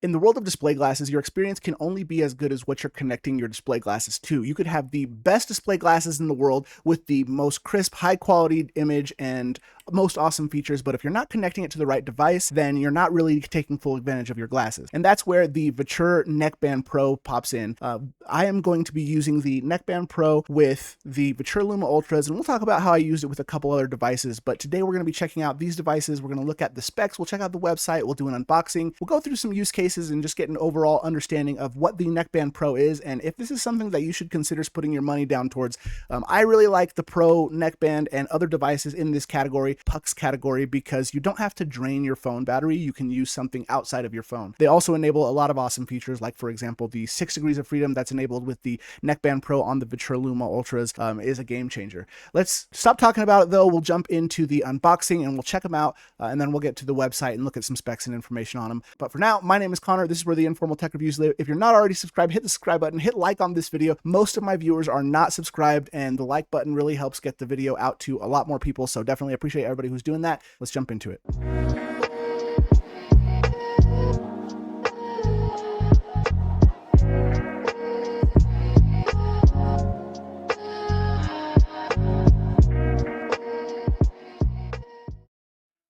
In the world of display glasses, your experience can only be as good as what you're connecting your display glasses to. You could have the best display glasses in the world with the most crisp, high quality image and most awesome features, but if you're not connecting it to the right device, then you're not really taking full advantage of your glasses. And that's where the VITURE Neckband Pro pops in. I am going to be using the Neckband Pro with the VITURE Luma Ultras, and we'll talk about how I used it with a couple other devices, but today we're going to be checking out these devices. We're going to look at the specs, we'll check out the website, we'll do an unboxing, we'll go through some use cases and just get an overall understanding of what the Neckband Pro is and if this is something that you should consider putting your money down towards. I really like the Pro Neckband and other devices in this category, pucks category, because you don't have to drain your phone battery. You can use something outside of your phone. They also enable a lot of awesome features, like for example, the 6 degrees of freedom that's enabled with the Neckband Pro on the VITURE Luma Ultras is a game changer. Let's stop talking about it though. We'll jump into the unboxing and we'll check them out, and then we'll get to the website and look at some specs and information on them. But for now, my name is Connor. This is where the informal tech reviews live. If you're not already subscribed, hit the subscribe button, hit like on this video. Most of my viewers are not subscribed, and the like button really helps get the video out to a lot more people. So definitely appreciate everybody who's doing that. Let's jump into it.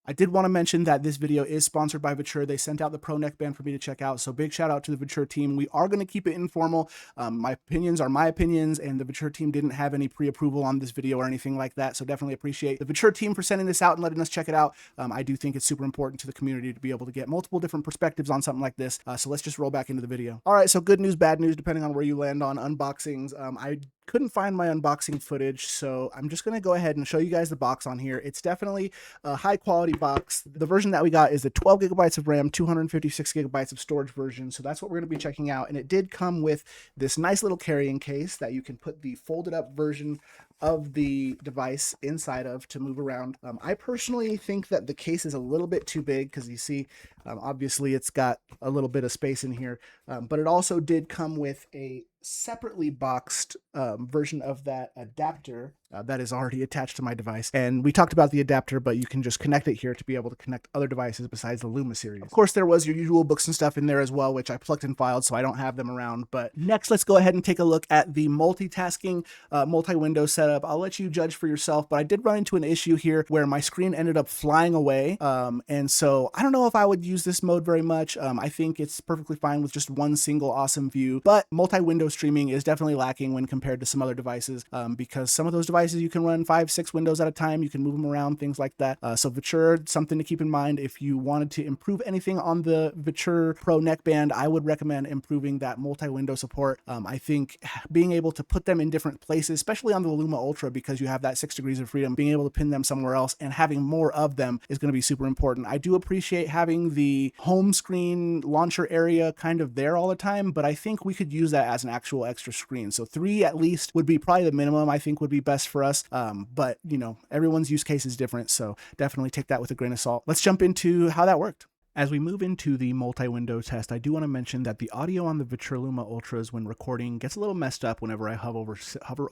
I did want to mention that this video is sponsored by VITURE. They sent out the Pro Neckband for me to check out, so big shout out to the VITURE team. We are going to keep it informal. My opinions are my opinions, and the VITURE team didn't have any pre-approval on this video or anything like that, so definitely appreciate the VITURE team for sending this out and letting us check it out. I do think it's super important to the community to be able to get multiple different perspectives on something like this, so let's just roll back into the video. All right, so good news, bad news, depending on where you land on unboxings. I couldn't find my unboxing footage, so I'm just going to go ahead and show you guys the box on here. It's definitely a high quality box. The version that we got is the 12 gigabytes of RAM, 256 gigabytes of storage version, so that's what we're going to be checking out. And it did come with this nice little carrying case that you can put the folded up version of the device inside of to move around. I personally think that the case is a little bit too big because you see, obviously it's got a little bit of space in here, but it also did come with a separately boxed version of that adapter that is already attached to my device. And we talked about the adapter, but you can just connect it here to be able to connect other devices besides the Luma series. Of course, there was your usual books and stuff in there as well, which I plugged and filed, so I don't have them around. But next, let's go ahead and take a look at the multitasking multi-window setup. I'll let you judge for yourself, but I did run into an issue here where my screen ended up flying away. And so I don't know if I would use this mode very much. I think it's perfectly fine with just one single awesome view, but multi-window streaming is definitely lacking when compared to some other devices, because some of those devices you can run 5-6 windows at a time, you can move them around, things like that. So VITURE, something to keep in mind if you wanted to improve anything on the VITURE Pro Neckband. I would recommend improving that multi-window support. I think being able to put them in different places, especially on the Luma Ultra, because you have that 6 degrees of freedom, being able to pin them somewhere else and having more of them is going to be super important. I do appreciate having the home screen launcher area kind of there all the time, but I think we could use that as an actual extra screen. So 3 at least would be probably the minimum I think would be best for us. But you know, everyone's use case is different, so definitely take that with a grain of salt. Let's jump into how that worked. As we move into the multi-window test, I do want to mention that the audio on the VITURE Luma Ultras when recording gets a little messed up whenever I hover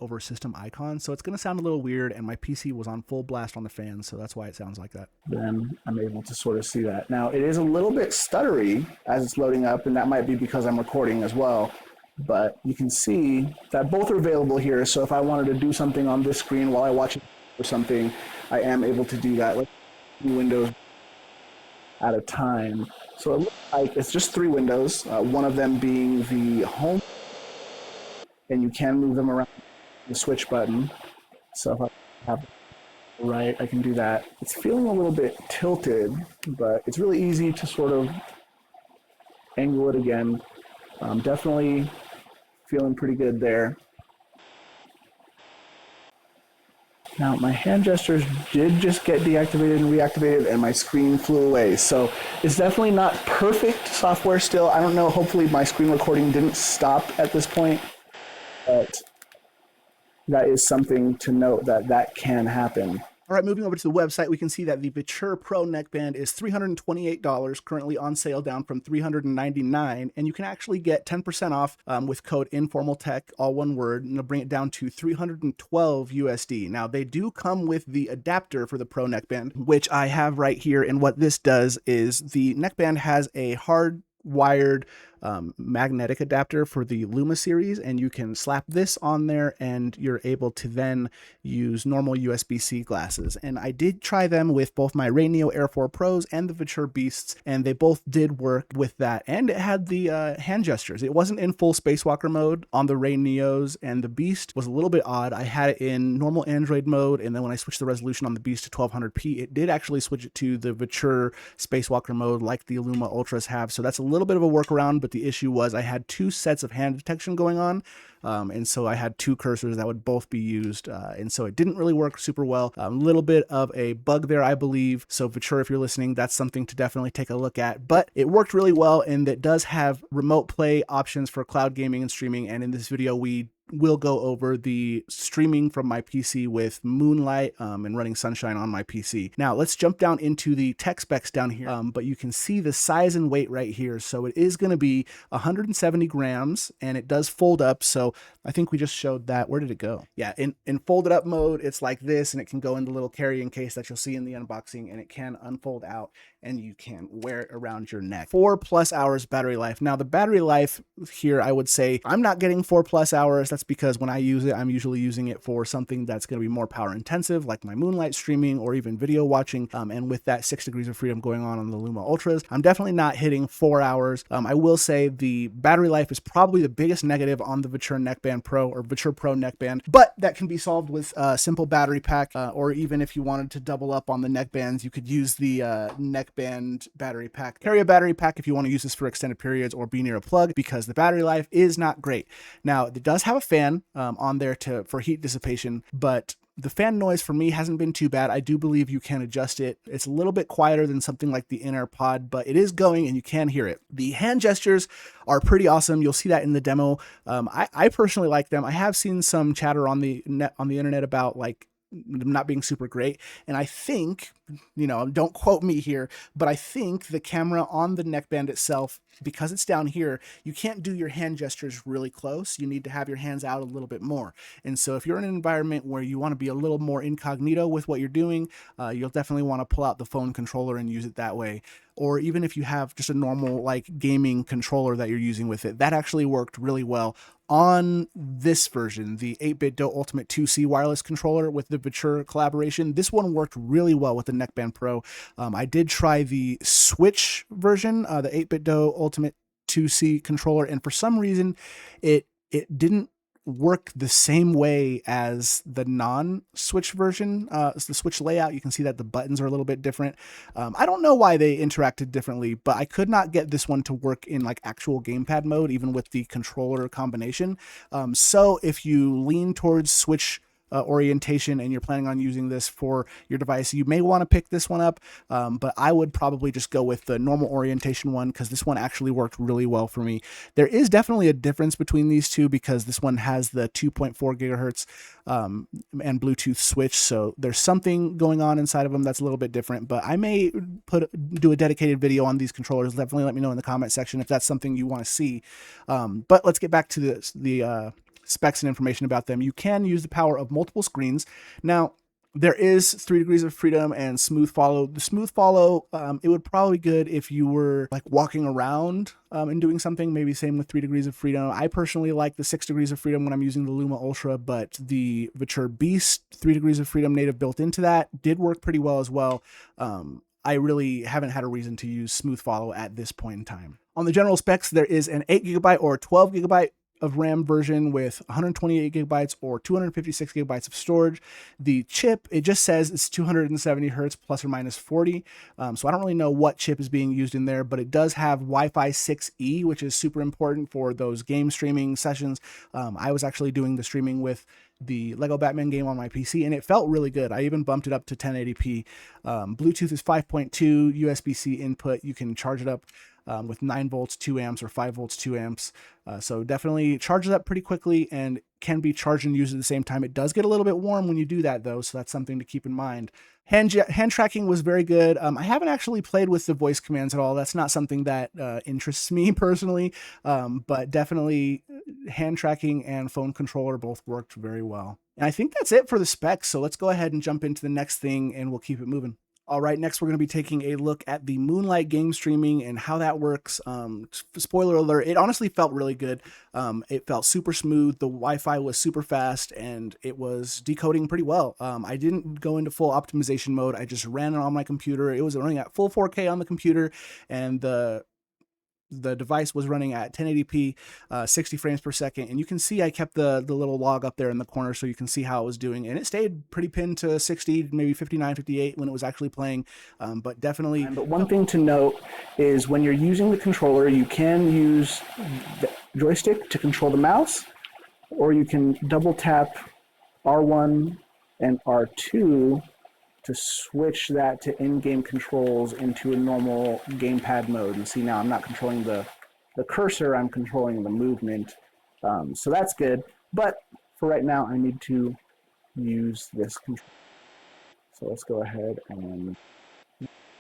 over system icons, so it's going to sound a little weird, and my PC was on full blast on the fan, so that's why it sounds like that. Then I'm able to sort of see that. Now, it is a little bit stuttery as it's loading up, and that might be because I'm recording as well. But you can see that both are available here, so if I wanted to do something on this screen while I watch it or something, I am able to do that. Let's do windows at a time. So it looks like it's just 3 windows, one of them being the home, and you can move them around the switch button. So if I have right, I can do that. It's feeling a little bit tilted, but it's really easy to sort of angle it again. Definitely feeling pretty good there. Now, my hand gestures did just get deactivated and reactivated, and my screen flew away. So it's definitely not perfect software still. I don't know, hopefully my screen recording didn't stop at this point, but that is something to note that can happen. All right, moving over to the website, we can see that the VITURE Pro Neckband is $328, currently on sale, down from $399, and you can actually get 10% off with code INFORMALTECH, all one word, and it'll bring it down to $312 USD. Now, they do come with the adapter for the Pro Neckband, which I have right here, and what this does is the neckband has a hard wired magnetic adapter for the Luma series, and you can slap this on there and you're able to then use normal USB-C glasses. And I did try them with both my Ray Neo Air 4 Pros and the VITURE Beasts, and they both did work with that. And it had the hand gestures. It wasn't in full spacewalker mode on the Ray Neos, and the Beast was a little bit odd. I had it in normal Android mode, and then when I switched the resolution on the Beast to 1200p, it did actually switch it to the VITURE spacewalker mode like the Luma Ultras have. So that's a little bit of a workaround, but the issue was I had two sets of hand detection going on. And so I had two cursors that would both be used. And so it didn't really work super well. A little bit of a bug there, I believe. So VITURE, if you're listening, that's something to definitely take a look at. But it worked really well, and it does have remote play options for cloud gaming and streaming. And in this video, we will go over the streaming from my PC with Moonlight and running Sunshine on my PC. Now let's jump down into the tech specs down here, but you can see the size and weight right here. So it is going to be 170 grams, and it does fold up. So I think we just showed that. Where did it go? Yeah, in folded up mode, it's like this, and it can go in the little carrying case that you'll see in the unboxing, and it can unfold out and you can wear it around your neck. 4+ hours battery life. Now the battery life here, I would say I'm not getting 4+ hours. That's because when I use it, I'm usually using it for something that's going to be more power intensive, like my Moonlight streaming or even video watching. And with that 6 degrees of freedom going on the Luma Ultras, I'm definitely not hitting 4 hours. I will say the battery life is probably the biggest negative on the VITURE Neckband Pro or VITURE Pro Neckband, but that can be solved with a simple battery pack, or even if you wanted to double up on the neckbands, you could use the neckband battery pack. Carry a battery pack if you want to use this for extended periods or be near a plug, because the battery life is not great. Now it does have a fan on there for heat dissipation, but the fan noise for me hasn't been too bad. I do believe you can adjust it. It's a little bit quieter than something like the In-Air Pod, but it is going and you can hear it. The hand gestures are pretty awesome. You'll see that in the demo. I personally like them. I have seen some chatter on the internet about like them not being super great, and I think, you know, don't quote me here, but I think the camera on the neckband itself, because it's down here, you can't do your hand gestures really close. You need to have your hands out a little bit more. And so if you're in an environment where you want to be a little more incognito with what you're doing, you'll definitely want to pull out the phone controller and use it that way. Or even if you have just a normal like gaming controller that you're using with it, that actually worked really well on this version, the 8BitDo Ultimate 2C wireless controller with the VITURE collaboration. This one worked really well with the Neckband Pro. I did try the Switch version, the 8BitDo Ultimate 2C controller, and for some reason it didn't work the same way as the non-Switch version. It's the Switch layout. You can see that the buttons are a little bit different. I don't know why they interacted differently, but I could not get this one to work in like actual gamepad mode, even with the controller combination. So if you lean towards Switch orientation and you're planning on using this for your device, you may want to pick this one up, but I would probably just go with the normal orientation one, because this one actually worked really well for me. There is definitely a difference between these two, because this one has the 2.4 gigahertz and Bluetooth switch, so there's something going on inside of them that's a little bit different, but I may do a dedicated video on these controllers. Definitely let me know in the comment section if that's something you want to see. But let's get back to the specs and information about them. You can use the power of multiple screens. Now, there is 3 degrees of freedom and smooth follow. The smooth follow, it would probably be good if you were like walking around and doing something, maybe same with 3 degrees of freedom. I personally like the 6 degrees of freedom when I'm using the Luma Ultra, but the VITURE Beast 3 degrees of freedom native built into that did work pretty well as well. I really haven't had a reason to use smooth follow at this point in time. On the general specs, there is an 8 gigabyte or 12 gigabyte of RAM version with 128 gigabytes or 256 gigabytes of storage. The chip, it just says it's 270 hertz plus or minus 40. So I don't really know what chip is being used in there, but it does have Wi-Fi 6E, which is super important for those game streaming sessions. I was actually doing the streaming with the Lego Batman game on my PC, and it felt really good. I even bumped it up to 1080p. Bluetooth is 5.2 USB-C input. You can charge it up with 9 volts, 2 amps, or 5 volts, 2 amps. So definitely charges up pretty quickly and can be charged and used at the same time. It does get a little bit warm when you do that though, so that's something to keep in mind. Hand tracking was very good. I haven't actually played with the voice commands at all. That's not something that interests me personally, but definitely hand tracking and phone controller both worked very well. And I think that's it for the specs. So let's go ahead and jump into the next thing and we'll keep it moving. All right, next we're going to be taking a look at the Moonlight game streaming and how that works. Spoiler alert, it honestly felt really good. It felt super smooth. The Wi-Fi was super fast and it was decoding pretty well. I didn't go into full optimization mode. I just ran it on my computer. It was running at full 4K on the computer, and the device was running at 1080p, 60 frames per second. And you can see I kept the little log up there in the corner so you can see how it was doing. And it stayed pretty pinned to 60, maybe 59, 58 when it was actually playing. But definitely. But one thing to note is when you're using the controller, you can use the joystick to control the mouse, or you can double tap R1 and R2 to switch that to in-game controls into a normal gamepad mode. And see, now I'm not controlling the cursor, I'm controlling the movement. So that's good. But for right now, I need to use this control. So let's go ahead and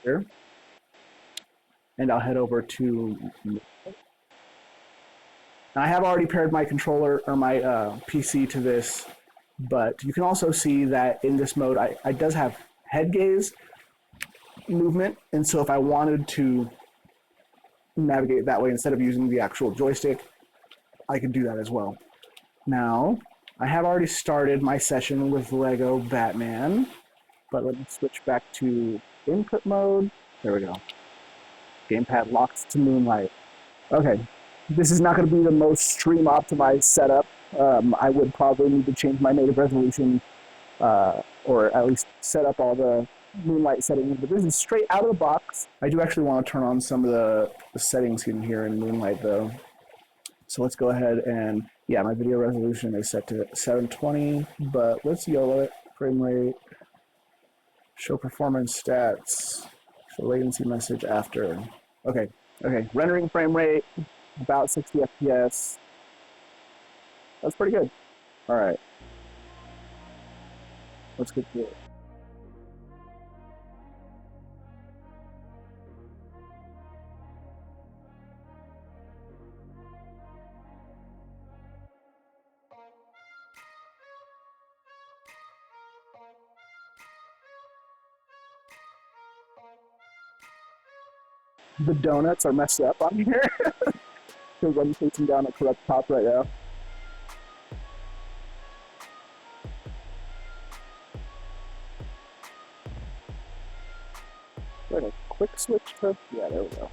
here. And I'll head over to, now I have already paired my controller or my PC to this, but you can also see that in this mode, I does have head gaze movement, and so if I wanted to navigate that way instead of using the actual joystick, I could do that as well. Now, I have already started my session with Lego Batman, but let me switch back to input mode. There we go. Gamepad locks to Moonlight. Okay, this is not going to be the most stream optimized setup. I would probably need to change my native resolution, or at least set up all the Moonlight settings, but this is straight out of the box. I do actually want to turn on some of the settings in here in Moonlight though. So let's go ahead and, yeah, my video resolution is set to 720, but let's YOLO it. Frame rate, show performance stats, show latency message after. Okay, rendering frame rate, about 60 FPS. That's pretty good. All right. Let's get to it. The donuts are messed up on here because I'm facing down a correct top right now. A quick switch to, yeah, there we go.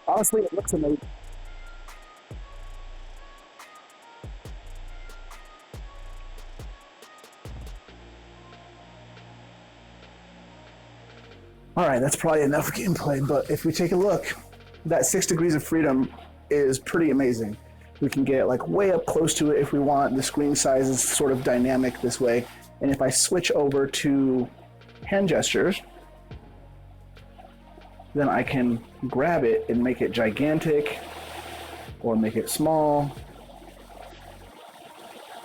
Honestly, it looks amazing. All right, that's probably enough gameplay, but if we take a look, that 6 degrees of freedom is pretty amazing. We can get like way up close to it if we want. The screen size is sort of dynamic this way. And if I switch over to hand gestures, then I can grab it and make it gigantic or make it small.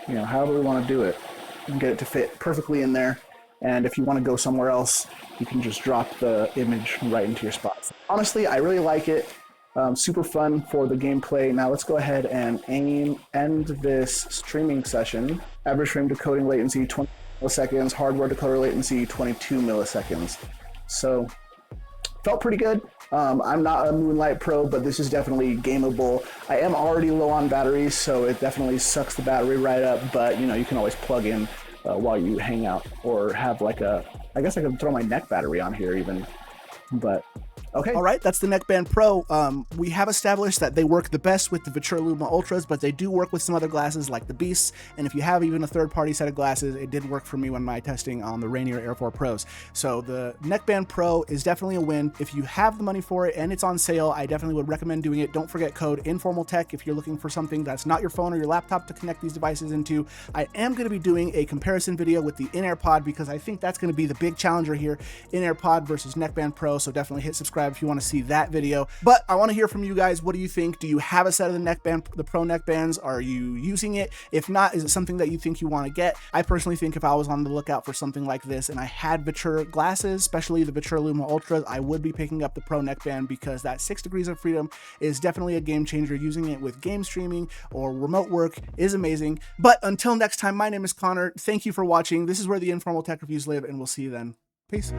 You know, however we want to do it and get it to fit perfectly in there. And if you want to go somewhere else, you can just drop the image right into your spots. Honestly, I really like it. Super fun for the gameplay. Now let's go ahead and end this streaming session. Average frame decoding latency 20 milliseconds, hardware decoder latency 22 milliseconds. So felt pretty good. I'm not a Moonlight Pro, but this is definitely gameable. I am already low on batteries, so it definitely sucks the battery right up, but you know, you can always plug in while you hang out, or have like a, I guess I could throw my neck battery on here even, but okay. All right, that's the Neckband Pro. We have established that they work the best with the VITURE Luma Ultras, but they do work with some other glasses like the Beasts. And if you have even a third-party set of glasses, it did work for me when my testing on the Rainier Air 4 Pros. So the Neckband Pro is definitely a win. If you have the money for it and it's on sale, I definitely would recommend doing it. Don't forget code INFORMALTECH if you're looking for something that's not your phone or your laptop to connect these devices into. I am going to be doing a comparison video with the In-Air Pod because I think that's going to be the big challenger here, In-Air Pod versus Neckband Pro. So definitely hit subscribe subscribe if you want to see that video. But I want to hear from you guys. What do you think? Do you have a set of the neckband, the Pro neckbands? Are you using it? If not, is it something that you think you want to get? I personally think if I was on the lookout for something like this and I had VITURE glasses, especially the VITURE Luma Ultras, I would be picking up the Pro neckband, because that 6 degrees of freedom is definitely a game changer. Using it with game streaming or remote work is amazing. But until next time, my name is Connor. Thank you for watching. This is where the informal tech reviews live, and we'll see you then. Peace.